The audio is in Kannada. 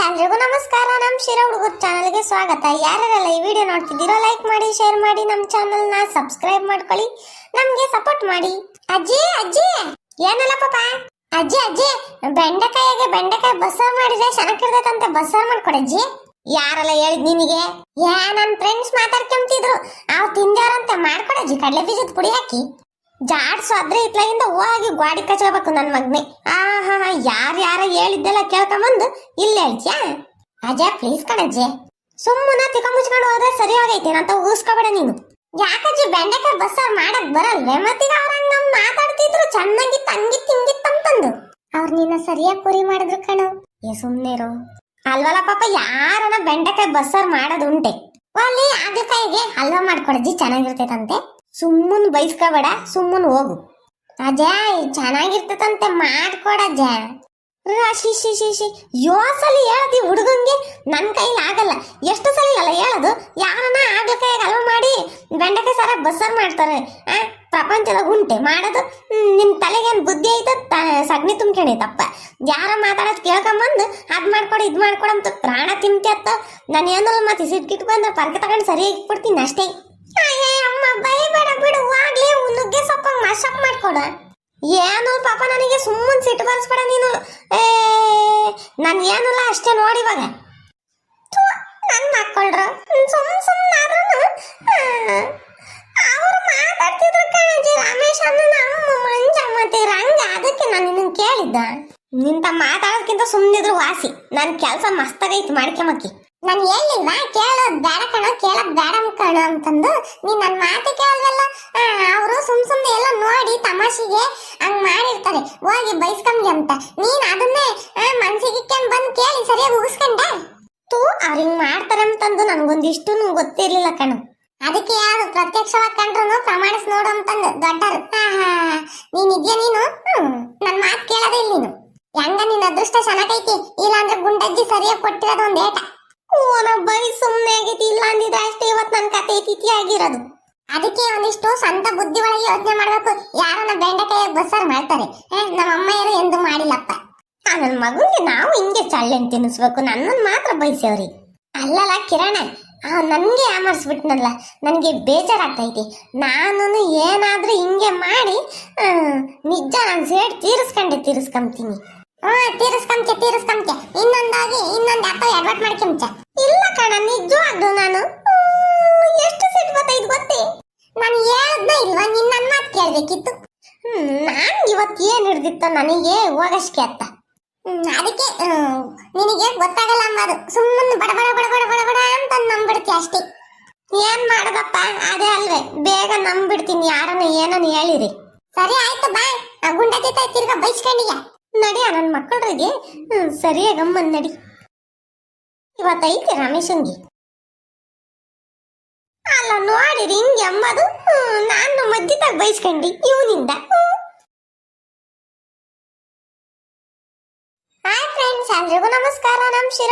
ಎಲ್ರಿಗೂ ನಮಸ್ಕಾರ. ನಮ್ಮ ಶಿರ ಹುಡುಗರ ಚಾನಲ್ಗೆ ಸ್ವಾಗತ. ಯಾರೆಲ್ಲ ಈ ವಿಡಿಯೋ ನೋಡ್ತಿದ್ದೀರೋ ಲೈಕ್ ಮಾಡಿ, ಶೇರ್ ಮಾಡಿ, ನಮ್ಮ ಚಾನಲ್ನ ಸಬ್ಸ್ಕ್ರೈಬ್ ಮಾಡ್ಕೊಳ್ಳಿ, ನಮಗೆ ಸಪೋರ್ಟ್ ಮಾಡಿ. ಅಜ್ಜಿ ಅಜ್ಜಿ ಏನಲ್ಲ ಪಾಪ? ಅಜ್ಜಿ ಅಜ್ಜಿ ಬೆಂಡೆಕಾಯಿ ಬಸ್ಸಾರ್ ಮಾಡಿದ್ರೆ ಚೆನ್ನಾಗಿರ್ತೈತಂತೆ, ಬಸ್ಸಾರ್ ಮಾಡ್ಕೊಡಜ್ಜಿ. ಯಾರೆಲ್ಲ ಹೇಳಿದ್ ನಿನಗೆ? ನನ್ನ ಫ್ರೆಂಡ್ಸ್ ಮಾತಾಡ್ಕೊಂತಿದ್ರು, ಅವ್ ತಿಂದಾರಂತೆ. ಮಾಡ್ಕೊಡಜ್ಜಿ, ಕಡಲೆ ಬೀಜದ ಪುಡಿ ಹಾಕಿ ಜಾಡ್ಸು. ಅದ್ರೆ ಇತ್ಲಾಗಿಂದ ಹೋಗಿ ಗಾಡಿ ಕಚ್ಕೋಬೇಕು ನನ್ನ ಮಗ್ನೆ. ಯಾರ ಹೇಳಿದ್ದೆಲ್ಲ ಕೇಳ್ಕೊಂಬಂದು ಇಲ್ಲಿ ಹೇಳ್ತ್ಯಾ? ಅಜ್ಜ ಪ್ಲೀಸ್ ಕಣಜ್ಜಿ, ಸುಮ್ಮನೆ ತಿಕ್ಕ ಮುಚ್ಕೊಂಡು ಹೋದ್ರೆ ಸರಿ ಹೋಗೈತೆ ಅಂತ ಊಸ್ಕೋಬೇಡ ನೀನು. ಯಾಕಜ್ಜಿ ಬೆಂಡೆಕಾಯಿ ಬಸ್ಸಾರ್ ಮಾಡಕ್ ಬರಲ್ವೇ? ಮತ್ತೀಗ ಅವ್ರಂಗ ಮಾತಾಡ್ತಿದ್ರು ಚೆನ್ನಾಗಿತ್ತು, ಹಂಗಿತ್ತು ಹಿಂಗಿತ್ತು ಅಂತಂದು. ಅವ್ರು ನಿನ್ನ ಸರಿಯಾಗಿ ಪುರಿ ಮಾಡಿದ್ರು ಕಣು. ಸುಮ್ನೆರು ಅಲ್ವಲ್ಲ ಪಾಪ, ಯಾರನ್ನ ಬೆಂಡೆಕಾಯಿ ಬಸ್ಸಾರ್ ಮಾಡೋದು ಉಂಟೆ. ಅಲ್ಲಿ ಹಾಗಲಕಾಯಿಗೆ ಹಲ್ವಾ ಮಾಡ್ಕೊಡಜ್ಜಿ, ಚೆನ್ನಾಗಿರ್ತೈತಂತೆ. ಸುಮ್ಮನ್ ಬೈಸ್ಕೋಬೇಡ, ಸುಮ್ಮನ್ ಹೋಗು. ಅಜಯ್ ಚೆನ್ನಾಗಿರ್ತದಂತೆ, ಮಾಡ್ಕೊಡಜ್ಜ. ಶಿಶಿ ಯೋಸಲಿ ಹೇಳದಿ ಹುಡುಗಂಗೆ, ನನ್ನ ಕೈಲಿ ಆಗಲ್ಲ. ಎಷ್ಟು ಸಲ ಅಲ್ಲ ಹೇಳೋದು? ಯಾರನ್ನ ಹಾಗಲಕಾಯಿಗೆ ಹಲ್ವಾ ಮಾಡಿ ಬೆಂಡೆಕಾಯಿ ಸಾರ ಬಸ್ಸಾರ್ ಮಾಡ್ತಾರೆ. ಪ್ರಪಂಚದಾಗ ಉಂಟೆ ಮಾಡೋದು? ನಿಮ್ ತಲೆಗೇನು ಬುದ್ಧಿ ಐತ? ಸಗಣಿ ತುಂಬ್ಕೊಂಡೈತಪ್ಪ. ಯಾರ ಮಾತಾಡೋದು ಕೇಳ್ಕೊಂಬಂದು ಅದ್ ಮಾಡ್ಕೊಡು ಇದ್ ಮಾಡ್ಕೊಡು ಅಂತ ಪ್ರಾಣ ತಿಂತತ್ತ. ನಾನು ಏನಲ್ಲ ಮತ್ತೆ ಸಿಟ್ಕಿಟ್ ಬಂದ್ರೆ ಪರ್ಕೆ ತಗೊಂಡು ಸರಿಯಾಗಿ ಇಟ್ಬಿಡ್ತೀನಿ ಅಷ್ಟೇ. ಅಮ್ಮ ಬೈಬೇಡ ಬಿಡು, ಆಗ್ಲಿ ನುಗ್ಗೆ ಸೊಪ್ಪ ಮಶಪ್ ಮಾಡ್ಕೊಡ. ಏನು ಪಾಪ, ನನಗೆ ಸುಮ್ಮನೆ ಸಿಟ್ಟು ಬರ್ಸ್ಬೇಡ ನೀನು. ನನ್ ಏನಲ್ಲ ಅಷ್ಟೇ ನೋಡಿ. ಇವಾಗ ನನ್ ಮಕ್ಕಳ್ರ ಸುಮ್ಮನಾದ್ರೂ ಅವ್ರು ಮಾತಾಡ್ತಿದ್ರು ಕಣಜಿ. ರಮೇಶ್ ಅನ್ನ ನಮ್ಮ ಮಂಜ ಮತ್ತೆ ರಂಗ, ಅದಕ್ಕೆ ನಾನು ನಿನ್ನ ಕೇಳಿದ್ದ. ನಿಂತ ಮಾತಾಡೋದಕ್ಕಿಂತ ಸುಮ್ಮನಿದ್ರು ವಾಸಿ. ನನ್ ಕೆಲ್ಸ ಮಸ್ತಾಗೈತಿ, ಮಾಡ್ಕೆಮಕ್ಕಿ. ನಾನು ಹೇಳಿಲ್ವಾ ಕೇಳೋದ್ ಬೇಡ ಕಣ, ಕೇಳಕ್ ಬೇಡ ಕಣ ಅಂತಂದು. ನೀನ್ ನನ್ ಮಾತೆ ಕೇಳಲ್ವಲ್ಲ. ಅವರು ಸುಮ್ನೆ ಎಲ್ಲ ನೋಡಿ ತಮಾಷೆಗೆ ಹಂಗ್ ಮಾಡಿರ್ತಾರೆ, ಹೋಗಿ ಬೈಸ್ಕಂಗೆ ಅಂತ. ನೀನ್ ಅದನ್ನೇ ಮನ್ಸಿಗೆ ಬಂದ್ ಕೇಳಿ ಸರಿಯಾಗಿ ಮುಗಿಸ್ಕೊಂಡ. ಅವ್ರು ಹಿಂಗ್ ಮಾಡ್ತಾರೆ ಅಂತಂದು ನನ್ಗೊಂದಿಷ್ಟು ಗೊತ್ತಿರ್ಲಿಲ್ಲ ಕಣ. ಅದಕ್ಕೆ ಯಾರು ಪ್ರತ್ಯಕ್ಷವಾಗಿ ಕಂಡ್ರು ಪ್ರಮಾಣಿಸ್ ನೋಡು ಅಂತಂದು ದೊಡ್ಡರು. ನೀನ್ ಇದ್ಯಾ ನೀನು? ನನ್ ಮಾತು ಕೇಳೋದೇ ಇಲ್ಲ ನೀನು. ಹೆಂಗ ನಿನ್ ಅದೃಷ್ಟ ಚೆನ್ನಾಗೈತಿ, ಇಲ್ಲಾಂದ್ರೆ ಗುಂಡಜ್ಜಿ ಸರಿಯಾಗಿ ಕೊಟ್ಟಿರೋದು ಒಂದ್ ಏಟ. ಓನ ಬೈ ಸುಮ್ಮನೆ ಆಗೈತಿ, ಇಲ್ಲ ಅಂದಿದ್ರೆ ಅಷ್ಟೇ ಇವತ್ತು ನನ್ನ ಕತೆ ತಿಥಿ ಆಗಿರೋದು. ಅದಕ್ಕೆ ಒಂದಿಷ್ಟು ಸ್ವಂತ ಬುದ್ಧಿ ಒಳಗೆ ಯೋಚನೆ ಮಾಡ್ಬೇಕು. ಯಾರನ್ನ ಬೆಂಡೆಕಾಯಿ ಬಸ್ಸಾರ್ ಮಾಡ್ತಾರೆ, ನಮ್ಮ ಅಮ್ಮಯ್ಯರು ಎಂದು ಮಾಡಿಲ್ಲಪ್ಪ. ನನ್ನ ಮಗುಗೆ ನಾವು ಹಿಂಗೆ ಚಳ್ಳೆನ್ ತಿನ್ನಿಸ್ಬೇಕು, ನನ್ನನ್ನು ಮಾತ್ರ ಬಯಸವ್ರಿ. ಅಲ್ಲಲ್ಲ ಕಿರಣ, ನನ್ಗೆ ಯಾಮರ್ಸ್ಬಿಟ್ನಲ್ಲ, ನನಗೆ ಬೇಜಾರಾಗ್ತೈತಿ. ನಾನು ಏನಾದ್ರೂ ಹಿಂಗೆ ಮಾಡಿ ನಿಜ ನಾನು ಸೇಡ್ ತೀರಿಸ್ಕೊಂತೀನಿ. ತೀರಿಸ್ಕಂತೆ ಇನ್ನೊಂದಾಗಿ ಇನ್ನೊಂದು ಯಾಕೋ ಎಡ್ವರ್ಟ್ ಮಾಡ್ಕೊಂಚ. ಇಲ್ಲ ಕಣ, ನಿಜವಾಗ್ಲು ನಾನು ಎಷ್ಟು ಸಿಟ್ಟು ಬರ್ತೈದು ಗೊತ್ತೇ. ನಾನು ಹೇಳದ್ನ ಇಲ್ವಾ? ನಿನ್ನ ನನ್ನ ಮಾತು ಕೇಳ್ಬೇಕಿತ್ತು. ನಾನು ಇವತ್ತು ಏನ್ ಹಿಡ್ದಿತ್ತ ನನಗೆ ಹೋಗಷ್ಟಕ್ಕೆ ಅತ್ತ. ಅದಕ್ಕೆ ನಿನಗೆ ಗೊತ್ತಾಗಲ್ಲ ಅಂಬದು. ಸುಮ್ಮನೆ ಬಡ ಅಂತ ನಂಬಿಡ್ತಿ ಅಷ್ಟೇ. ಏನ್ ಮಾಡೋದಪ್ಪ, ಅದೇ ಅಲ್ವೇ, ಬೇಗ ನಂಬಿಡ್ತೀನಿ ಯಾರನ್ನ ಏನನ್ನ ಹೇಳಿರಿ. ಸರಿ ಆಯ್ತು, ಬಾಯ್. ಗುಂಡತಿ ತಿರ್ಗ ಬೈಸ್ಕೊಂಡಿಯ ನಡಿಯ ನನ್ನ ಮಕ್ಕಳಿಗೆ. ಸರಿಯಾಗಮ್ಮನ್ ನಡಿ. ಇವತ್ತೈತಿ ರಮೇಶನ್ಗೆ ಅಲ್ಲ ನೋಡಿರಿ ಹಿಂಗೆ ಅಮ್ಮದು. ನಾನು ಮಧ್ಯದಾಗ ಬೈಸ್ಕೊಂಡಿ ಇವನಿಂದ. ಹಾಯ್ ಫ್ರೆಂಡ್ಸ್, ಎಲ್ರಿಗೂ ನಮಸ್ಕಾರ. ನಮ್ಮ ಶಿರ